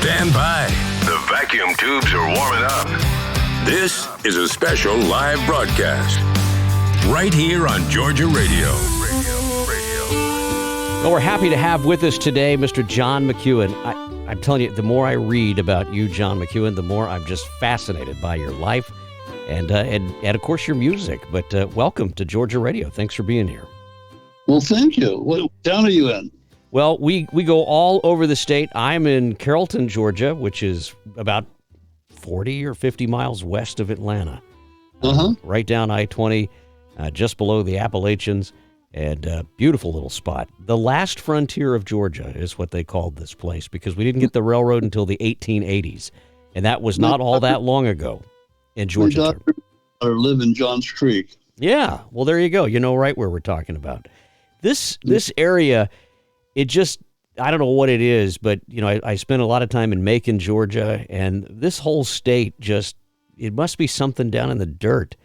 Stand by. The vacuum tubes are warming up. This is a special live broadcast right here on Georgia Radio. Well, we're happy to have with us today Mr. John McEuen. I'm telling you, the more I read about you, John McEuen, the more I'm just fascinated by your life and of course, your music. But welcome to Georgia Radio. Thanks for being here. Well, thank you. What town are you in? Well, we go all over the state. I'm in Carrollton, Georgia, which is about 40 or 50 miles west of Atlanta. Right down I-20, just below the Appalachians, and beautiful little spot. The last frontier of Georgia is what they called this place, because we didn't get the railroad until the 1880s, and that was not all that long ago in Georgia. My daughter live in Johns Creek. Yeah, well, there you go. You know right where we're talking about. This area, it just, I don't know what it is, but, you know, I spent a lot of time in Macon, Georgia, and this whole state just, it must be something down in the dirt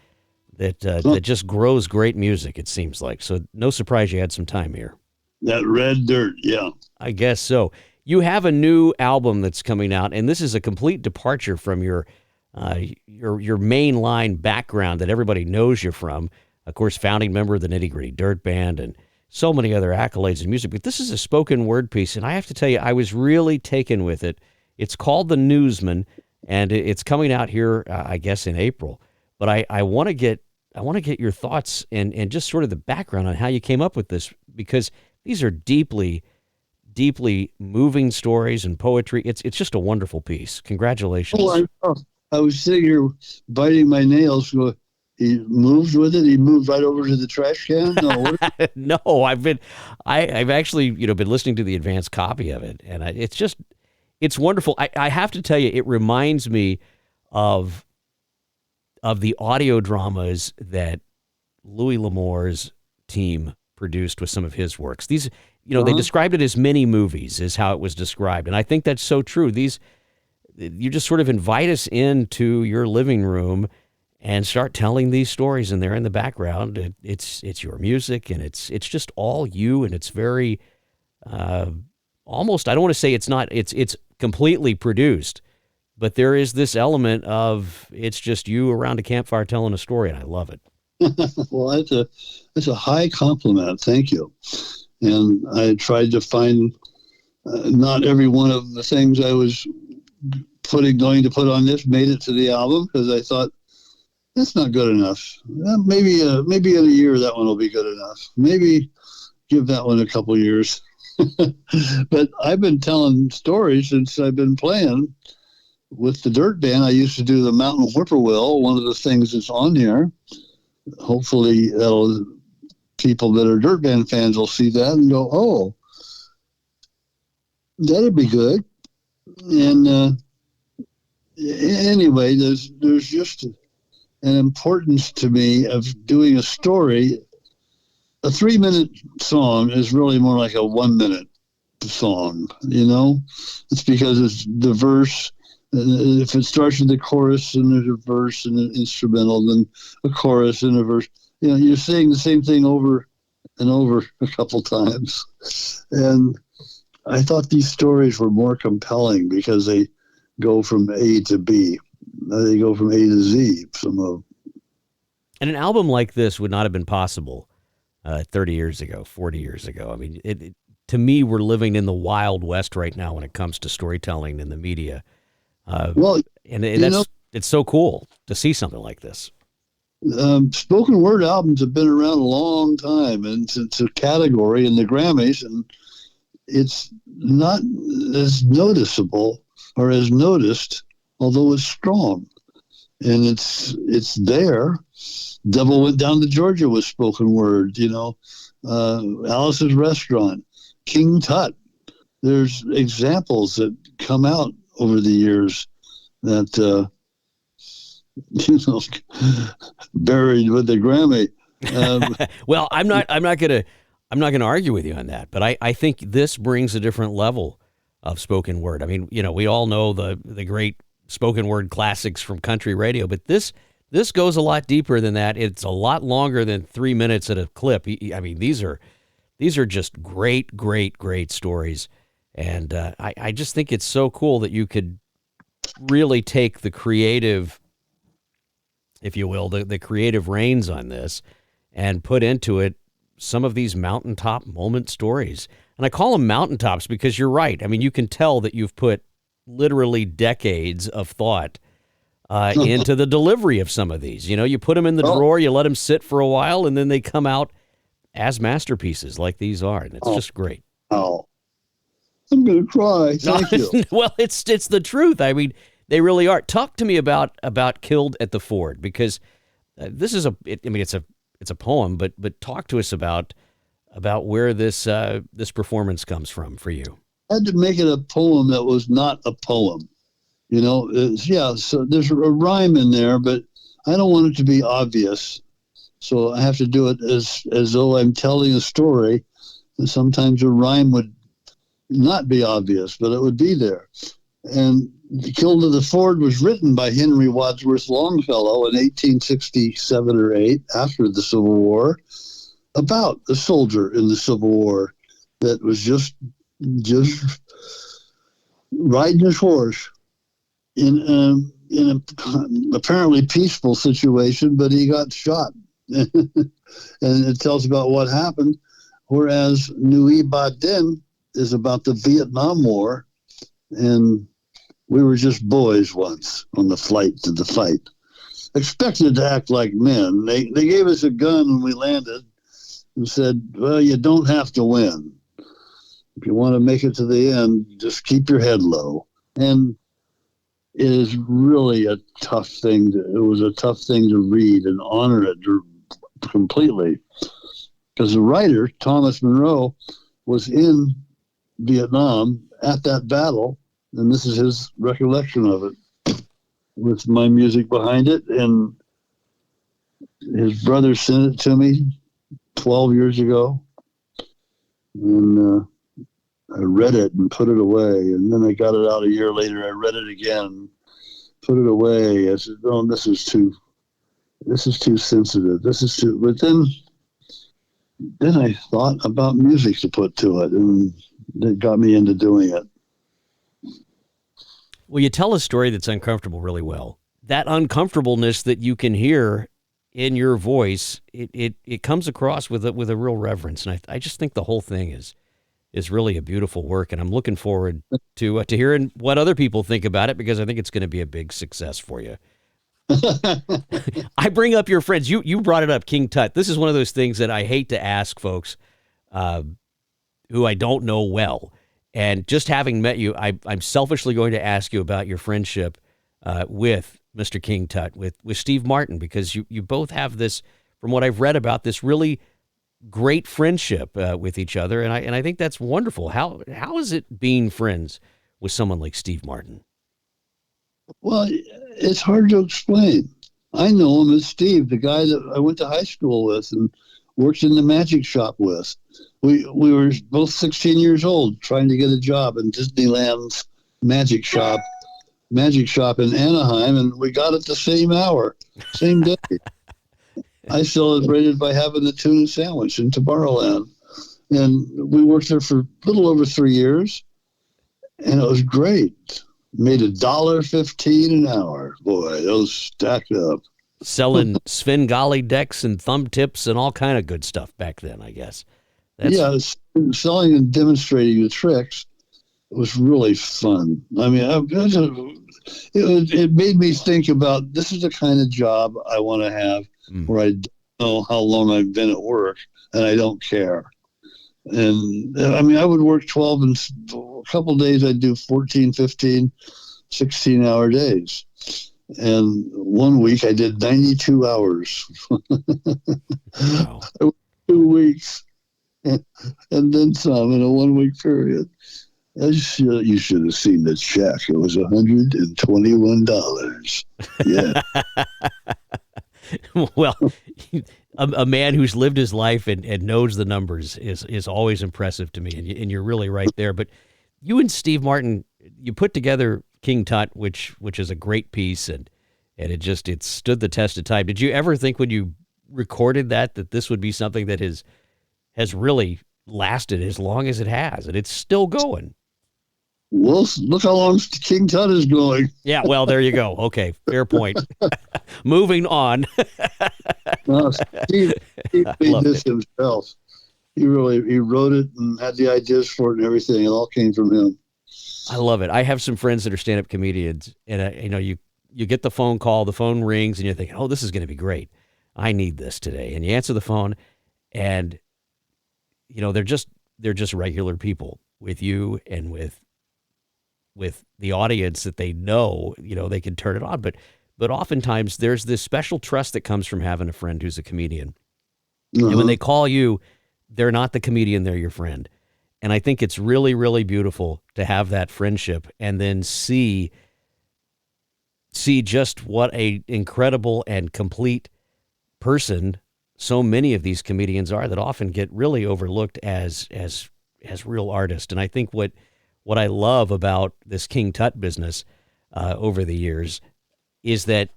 that just grows great music, it seems like. So no surprise you had some time here. That red dirt, yeah. I guess so. You have a new album that's coming out, and this is a complete departure from your mainline background that everybody knows you from. Of course, founding member of the Nitty Gritty Dirt Band and so many other accolades in music. But this is a spoken word piece, and I have to tell you, I was really taken with it. It's called The Newsman, and it's coming out here, I guess, in April. But I want to get your thoughts and just sort of the background on how you came up with this, because these are deeply, deeply moving stories and poetry. It's just a wonderful piece. Congratulations. Oh, I was sitting here biting my nails. He moved with it. He moved right over to the trash can. No, no. I've actually been listening to the advanced copy of it, and it's wonderful. I have to tell you, it reminds me of the audio dramas that Louis L'Amour's team produced with some of his works. These, they described it as mini movies, is how it was described, and I think that's so true. You just sort of invite us into your living room and start telling these stories, and they're in the background. It's your music, and it's just all you, and it's very almost, I don't want to say it's completely produced, but there is this element of it's just you around a campfire telling a story, and I love it. Well, that's a high compliment. Thank you. And I tried to find not every one of the things I was going to put on this made it to the album, because I thought, that's not good enough. Maybe in a year that one will be good enough. Maybe give that one a couple years. But I've been telling stories since I've been playing with the Dirt Band. I used to do the Mountain Whippoorwill, one of the things that's on here. Hopefully people that are Dirt Band fans will see that and go, oh, that'd be good. And anyway, there's just an importance to me of doing a story. A 3-minute song is really more like a 1-minute song, It's because it's the verse. If it starts with the chorus and there's a verse and an instrumental, then a chorus and a verse, you're saying the same thing over and over a couple times. And I thought these stories were more compelling because they go from A to B. They go from A to Z. And an album like this would not have been possible 30 years ago, 40 years ago. I mean, to me, we're living in the Wild West right now when it comes to storytelling in the media. It's so cool to see something like this. Spoken word albums have been around a long time, and it's a category in the Grammys, and it's not as noticeable or as noticed, although it's strong, and it's there. Devil Went Down to Georgia was spoken word, Alice's Restaurant, King Tut. There's examples that come out over the years that, buried with the Grammy. Well, I'm not gonna argue with you on that, but I think this brings a different level of spoken word. I mean, we all know the great spoken word classics from country radio, but this goes a lot deeper than that. It's a lot longer than 3 minutes at a clip. I mean, these are just great, great, great stories. And I just think it's so cool that you could really take the creative, if you will, the creative reins on this and put into it some of these mountaintop moment stories. And I call them mountaintops because you're right. I mean, you can tell that you've put literally decades of thought into the delivery of some of these. You know, you put them in the drawer, you let them sit for a while, and then they come out as masterpieces like these are. And it's just great. Oh, I'm going to cry. Thank you. Well, it's the truth. I mean, they really are. Talk to me about Killed at the Ford, because this is it's a poem, but talk to us about where this performance comes from for you. I had to make it a poem that was not a poem. You know, so there's a rhyme in there, but I don't want it to be obvious. So I have to do it as though I'm telling a story. And sometimes a rhyme would not be obvious, but it would be there. And Killed at the Ford was written by Henry Wadsworth Longfellow in 1867 or 8, after the Civil War, about a soldier in the Civil War that was just riding his horse in a apparently peaceful situation, but he got shot. And it tells about what happened, whereas Nui Ba Din is about the Vietnam War, and we were just boys once on the flight to the fight, expected to act like men. They gave us a gun when we landed and said, well, you don't have to win. If you want to make it to the end, just keep your head low. And it is really a tough thing. It was a tough thing to read and honor it completely. Because the writer, Thomas Monroe, was in Vietnam at that battle, and this is his recollection of it, with my music behind it. And his brother sent it to me 12 years ago, and I read it and put it away. And then I got it out a year later. I read it again, put it away. I said, "Oh, this is too sensitive. This is too." But then I thought about music to put to it, and it got me into doing it. Well, you tell a story that's uncomfortable really well. That uncomfortableness that you can hear in your voice, it comes across with a real reverence, and I just think the whole thing is really a beautiful work, and I'm looking forward to hearing what other people think about it, because I think it's going to be a big success for you. I bring up your friends. You brought it up, King Tut. This is one of those things that I hate to ask folks who I don't know well. And just having met you, I'm selfishly going to ask you about your friendship with Mr. King Tut, with Steve Martin, because you both have this, from what I've read about, this really great friendship with each other. And I think that's wonderful. How is it being friends with someone like Steve Martin? Well, it's hard to explain. I know him as Steve, the guy that I went to high school with and worked in the magic shop with. We were both 16 years old, trying to get a job in Disneyland's magic shop in Anaheim, and we got it the same hour, same day. I celebrated by having a tuna sandwich in Tomorrowland, and we worked there for a little over 3 years, and it was great. Made $1.15 an hour. Boy, those stacked up. Selling Svengali decks and thumb tips and all kind of good stuff back then, I guess. Selling and demonstrating the tricks was really fun. I mean, it made me think about, this is the kind of job I want to have, where I don't know how long I've been at work and I don't care. And I mean, I would work 12, and a couple of days I'd do 14, 15, 16-hour days. And one week I did 92 hours. Wow. 2 weeks. And then some in a 1 week period. You should have seen the check. It was $121. Yeah. Well, a man who's lived his life and knows the numbers is always impressive to me, and you're really right there. But you and Steve Martin, you put together King Tut, which is a great piece, and it stood the test of time. Did you ever think, when you recorded that this would be something that has really lasted as long as it has, and it's still going? Well, look how long King Tut is going. Yeah, well, there you go. Okay, fair point. Moving on. Steve made this himself. He wrote it and had the ideas for it and everything. It all came from him. I love it. I have some friends that are stand-up comedians, and you get the phone call, the phone rings, and you're thinking, oh, this is going to be great. I need this today. And you answer the phone, and they're just regular people with you and with the audience that they know, they can turn it on. But oftentimes there's this special trust that comes from having a friend who's a comedian. And when they call you, they're not the comedian, they're your friend. And I think it's really, really beautiful to have that friendship and then see just what a incredible and complete person so many of these comedians are that often get really overlooked as real artists. And I think what I love about this King Tut business over the years is that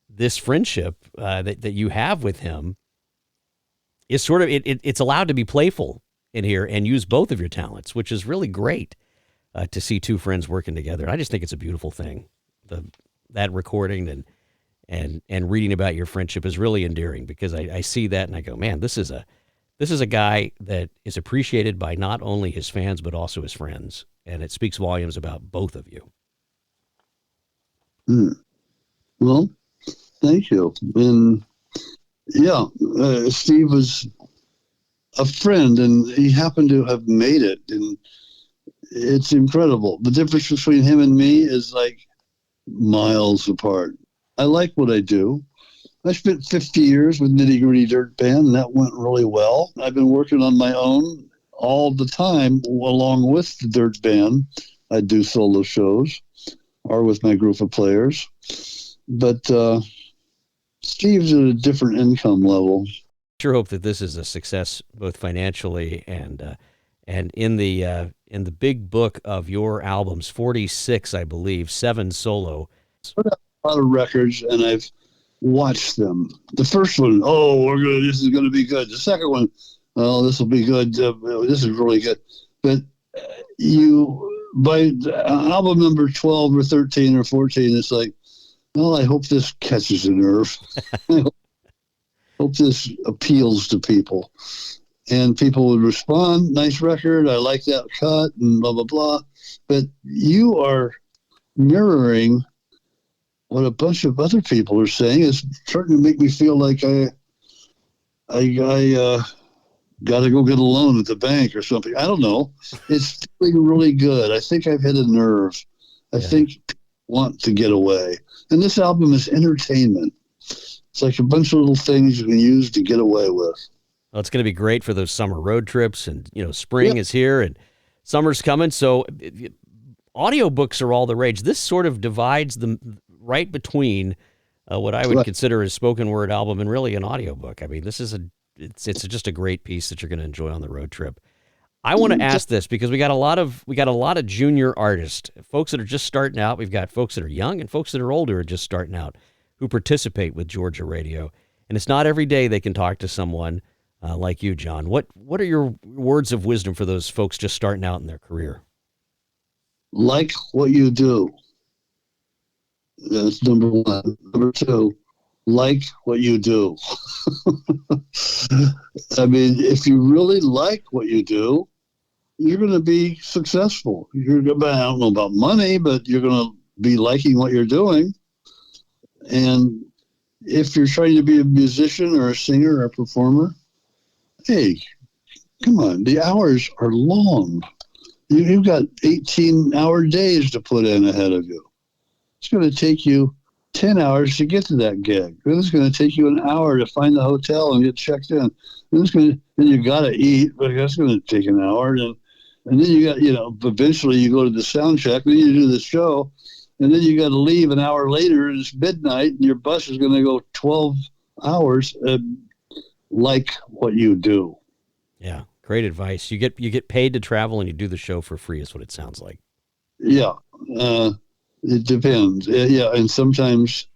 this friendship that you have with him is sort of, it's allowed to be playful in here and use both of your talents, which is really great to see two friends working together. I just think it's a beautiful thing. That recording and reading about your friendship is really endearing because I see that and I go, man, this is a guy that is appreciated by not only his fans, but also his friends. And it speaks volumes about both of you. Well, thank you. And yeah, Steve was a friend and he happened to have made it. And it's incredible. The difference between him and me is like miles apart. I like what I do. I spent 50 years with Nitty Gritty Dirt Band, and that went really well. I've been working on my own all the time along with the Dirt Band. I do solo shows or with my group of players. But Steve's at a different income level. Sure hope that this is a success both financially and in the big book of your albums, 46, I believe, 7 solo. Put out a lot of records, and I've watched them. The first one, this is going to be good. The second one, this will be good. This is really good. But by album number 12 or 13 or 14, it's like, well, I hope this catches a nerve. I hope this appeals to people. And people would respond, nice record, I like that cut, and blah, blah, blah. But you are mirroring what a bunch of other people are saying. It's starting to make me feel like I got to go get a loan at the bank or something. I don't know. It's feeling really good. I think I've hit a nerve. I think people want to get away. And this album is entertainment. It's like a bunch of little things you can use to get away with. Well, it's going to be great for those summer road trips, and spring is here and summer's coming. So audiobooks are all the rage. This sort of divides them right between what I would consider a spoken word album and really an audiobook. I mean, this is it's just a great piece that you're going to enjoy on the road trip. I want to ask this because we got a lot of junior artists, folks that are just starting out. We've got folks that are young and folks that are older and just starting out who participate with Georgia Radio. And it's not every day they can talk to someone like you, John. What are your words of wisdom for those folks just starting out in their career? Like what you do. That's number one. Number two, like what you do. I mean, if you really like what you do, you're going to be successful. I don't know about money, but you're going to be liking what you're doing. And if you're trying to be a musician or a singer or a performer, hey, come on, the hours are long. You've got 18-hour days to put in ahead of you. It's going to take you 10 hours to get to that gig. Then it's going to take you an hour to find the hotel and get checked in. Then you got to eat, but that's going to take an hour. And then you got, eventually you go to the sound check, then you do the show, and then you got to leave an hour later, and it's midnight, and your bus is going to go 12 hours. Like what you do. Yeah, great advice. You get paid to travel, and you do the show for free is what it sounds like. Yeah, it depends. Yeah, and sometimes,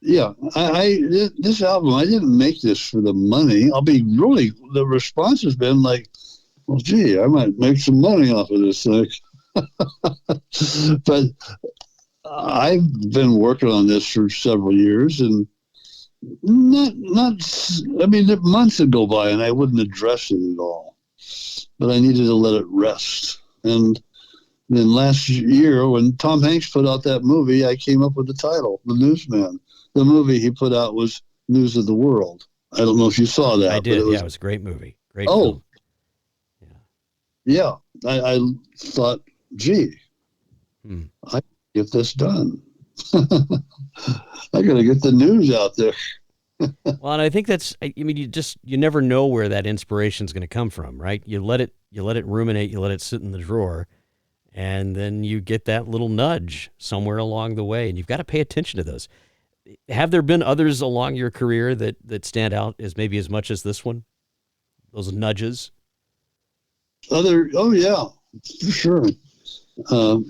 this album, I didn't make this for the money. The response has been like, well, gee, I might make some money off of this thing. But I've been working on this for several years, and I mean, months would go by and I wouldn't address it at all, but I needed to let it rest. And then last year, when Tom Hanks put out that movie, I came up with the title, The Newsman. The movie he put out was News of the World. I don't know if you saw that. I did. It was a great movie. Great film. Yeah. I thought, gee, I get this done. I got to get the news out there. Well, and I think you never know where that inspiration is going to come from, right? You let it ruminate, you let it sit in the drawer, and then you get that little nudge somewhere along the way, and you've got to pay attention to those. Have there been others along your career that stand out as maybe as much as this one? Those nudges? Oh yeah, for sure. I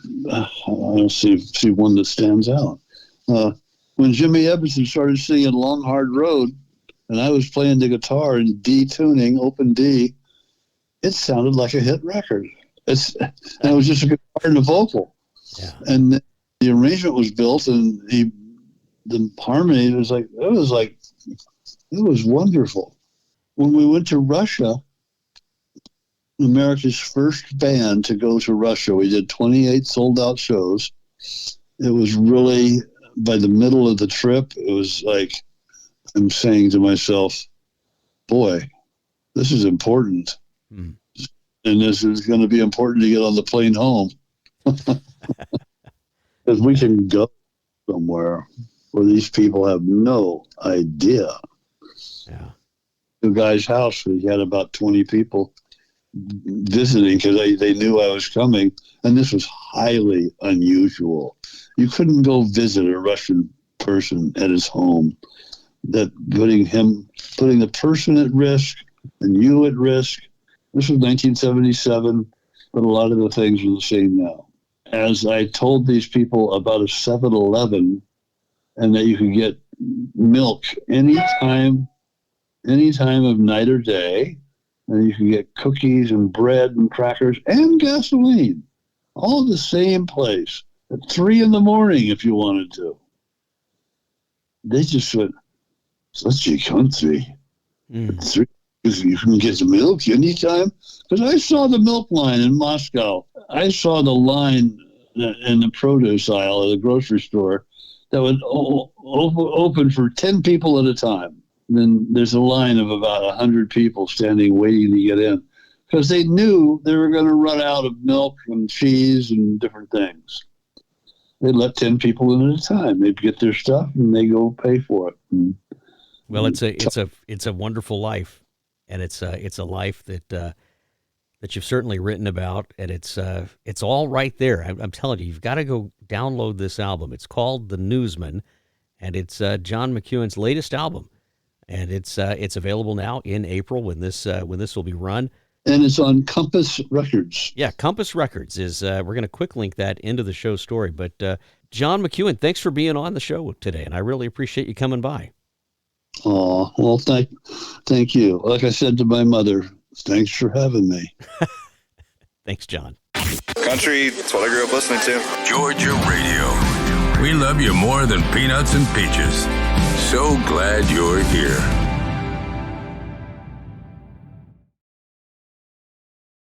don't see one that stands out. When Jimmy Emerson started singing Long Hard Road, and I was playing the guitar in D tuning, open D, it sounded like a hit record. And it was just a guitar and a vocal. Yeah. And the arrangement was built, and the harmony was it was wonderful. When we went to Russia, America's first band to go to Russia, we did 28 sold out shows. It was really, by the middle of the trip, it was like I'm saying to myself, boy, this is important. And this is going to be important to get on the plane home. Because we can go somewhere where these people have no idea. Yeah. The guy's house, we had about 20 people visiting because they knew I was coming, and this was highly unusual. You couldn't go visit a Russian person at his home. That putting the person at risk and you at risk. This was 1977, but a lot of the things are the same now. As I told these people about a 7-Eleven and that you could get milk anytime of night or day, and you can get cookies and bread and crackers and gasoline, all the same place at 3 a.m. if you wanted to. They just went, such a country. At 3, you can get the milk anytime. Because I saw the milk line in Moscow. I saw the line in the produce aisle of the grocery store that would open for 10 people at a time. Then there's a line of about 100 people standing waiting to get in because they knew they were going to run out of milk and cheese and different things. They'd let 10 people in at a time. They'd get their stuff and they go pay for it. Well, it's a wonderful life, and it's a life that you've certainly written about, and it's all right there. I'm telling you, you've got to go download this album. It's called The Newsman, and it's John McEuen's latest album. And it's available now in April when this will be run. And it's on Compass Records. Yeah, Compass Records is. We're going to quick link that into the show story. But John McEuen, thanks for being on the show today, and I really appreciate you coming by. Oh, well, thank you. Like I said to my mother, thanks for having me. Thanks, John. Country, that's what I grew up listening to. Georgia Radio. We love you more than peanuts and peaches. So glad you're here.